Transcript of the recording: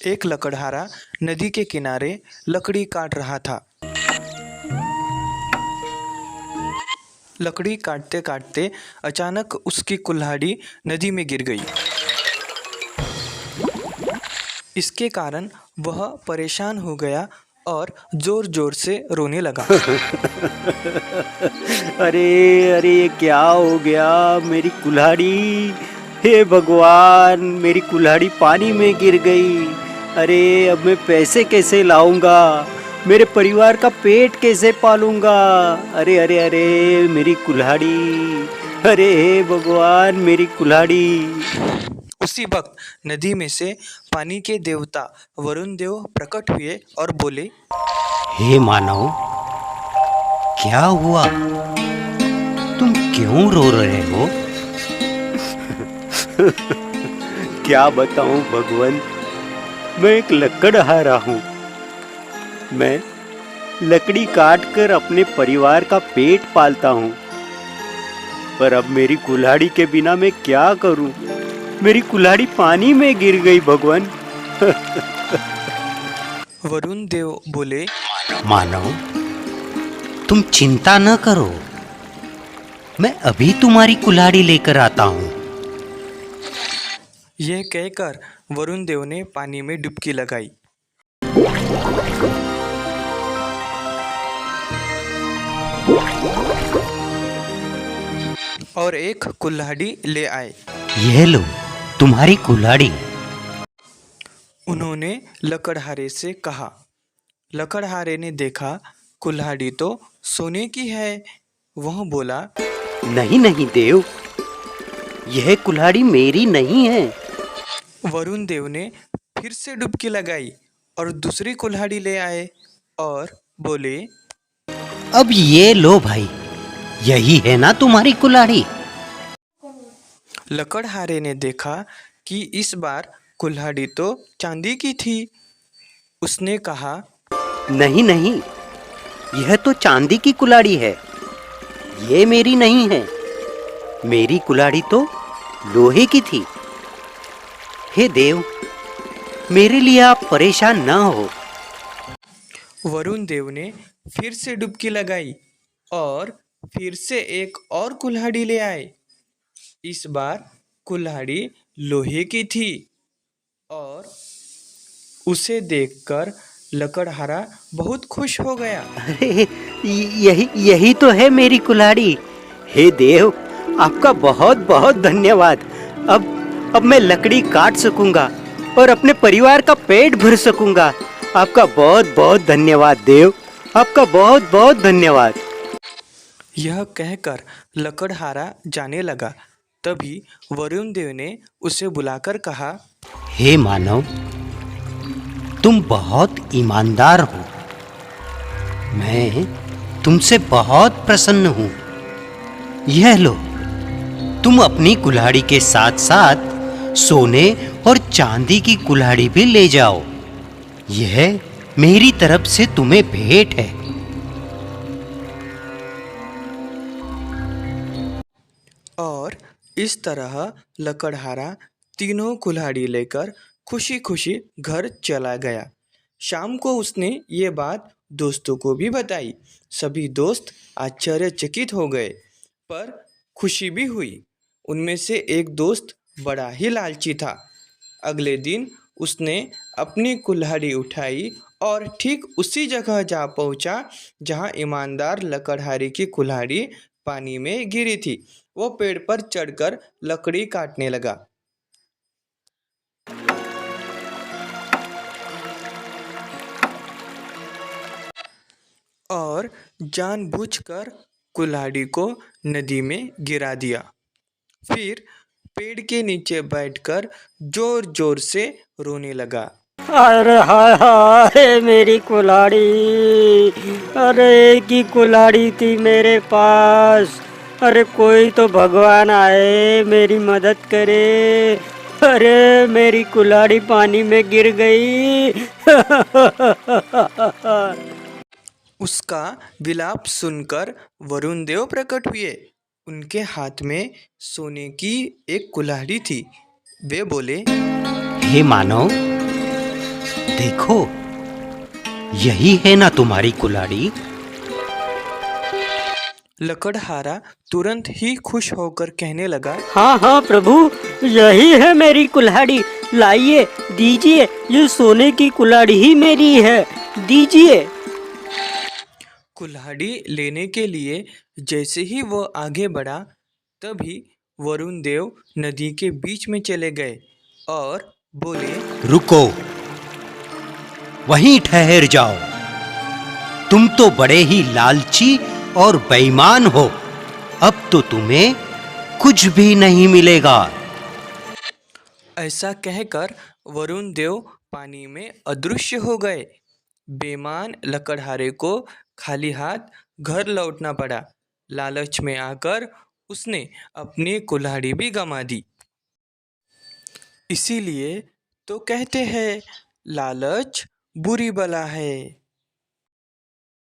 एक लकड़हारा नदी के किनारे लकड़ी काट रहा था। लकड़ी काटते काटते अचानक उसकी कुल्हाड़ी नदी में गिर गई। इसके कारण वह परेशान हो गया और जोर जोर से रोने लगा। अरे अरे, ये क्या हो गया मेरी कुल्हाड़ी। हे भगवान, मेरी कुल्हाड़ी पानी में गिर गई। अरे अब मैं पैसे कैसे लाऊंगा, मेरे परिवार का पेट कैसे पालूंगा। अरे अरे अरे, मेरी कुल्हाड़ी। अरे हे भगवान, मेरी कुल्हाड़ी। उसी वक्त नदी में से पानी के देवता वरुण देव प्रकट हुए और बोले, हे मानव, क्या हुआ? तुम क्यों रो रहे हो? क्या बताऊं भगवान, मैं एक लकड़हारा हूँ। मैं लकड़ी काट कर अपने परिवार का पेट पालता हूँ, पर अब मेरी कुल्हाड़ी के बिना मैं क्या करूं? मेरी कुल्हाड़ी पानी में गिर गई भगवान। वरुण देव बोले, मानव, तुम चिंता न करो, मैं अभी तुम्हारी कुल्हाड़ी लेकर आता हूँ। यह कहकर वरुण देव ने पानी में डुबकी लगाई और एक कुल्हाड़ी ले आए। यह लो तुम्हारी कुल्हाड़ी। उन्होंने लकड़हारे से कहा। लकड़हारे ने देखा कुल्हाड़ी तो सोने की है। वह बोला, नहीं नहीं देव, यह कुल्हाड़ी मेरी नहीं है। वरुण देव ने फिर से डुबकी लगाई और दूसरी कुल्हाड़ी ले आए और बोले, अब ये लो भाई, यही है ना तुम्हारी कुल्हाड़ी। लकड़हारे ने देखा कि इस बार कुल्हाड़ी तो चांदी की थी। उसने कहा, नहीं नहीं, यह तो चांदी की कुल्हाड़ी है, ये मेरी नहीं है। मेरी कुल्हाड़ी तो लोहे की थी। हे देव, मेरे लिए आप परेशान ना हो। वरुण देव ने फिर से डुबकी लगाई और फिर से एक और कुल्हाड़ी ले आए। इस बार कुल्हाड़ी लोहे की थी और उसे देखकर लकड़हारा बहुत खुश हो गया। अरे यही यही तो है मेरी कुल्हाड़ी। हे देव, आपका बहुत बहुत धन्यवाद। अब मैं लकड़ी काट सकूंगा और अपने परिवार का पेट भर सकूंगा। आपका बहुत बहुत धन्यवाद देव, आपका बहुत बहुत धन्यवाद। यह कहकर लकड़हारा जाने लगा। तभी वरुण देव ने उसे बुलाकर कहा, हे मानव, तुम बहुत ईमानदार हो। मैं तुमसे बहुत प्रसन्न हूँ। यह लो, तुम अपनी कुल्हाड़ी के साथ साथ सोने और चांदी की कुल्हाड़ी भी ले जाओ। यह मेरी तरफ से तुम्हें भेंट है। और इस तरह लकड़हारा तीनों कुल्हाड़ी लेकर खुशी खुशी घर चला गया। शाम को उसने ये बात दोस्तों को भी बताई। सभी दोस्त आश्चर्यचकित हो गए, पर खुशी भी हुई। उनमें से एक दोस्त बड़ा ही लालची था। अगले दिन उसने अपनी कुल्हाड़ी उठाई और ठीक उसी जगह जा पहुंचा जहां ईमानदार लकड़हारे की कुल्हाड़ी पानी में गिरी थी। वो पेड़ पर चढ़कर लकड़ी काटने लगा और जानबूझकर कुल्हाड़ी को नदी में गिरा दिया। फिर पेड़ के नीचे बैठकर जोर जोर से रोने लगा। अरे हाय हाय, मेरी कुल्हाड़ी। अरे एक ही कुल्हाड़ी थी मेरे पास। अरे कोई तो भगवान आए, मेरी मदद करे। अरे मेरी कुल्हाड़ी पानी में गिर गई। उसका विलाप सुनकर वरुण देव प्रकट हुए उनके हाथ में सोने की एक कुल्हाड़ी थी। वे बोले, हे मानव, देखो, यही है ना तुम्हारी कुल्हाड़ी? लकड़हारा तुरंत ही खुश होकर कहने लगा, हाँ हाँ प्रभु, यही है मेरी कुल्हाड़ी। लाइए, दीजिए, ये सोने की कुल्हाड़ी ही मेरी है, दीजिए। कुल्हाड़ी लेने के लिए जैसे ही वो आगे बढ़ा, तभी वरुण देव नदी के बीच में चले गए और बोले, रुको, वहीं ठहर जाओ। तुम तो बड़े ही लालची और बेईमान हो। अब तो तुम्हें कुछ भी नहीं मिलेगा। ऐसा कहकर वरुण देव पानी में अदृश्य हो गए। बेईमान लकड़हारे को खाली हाथ घर लौटना पड़ा। लालच में आकर उसने अपनी कुल्हाड़ी भी गंवा दी। इसीलिए तो कहते हैं, लालच बुरी बला है।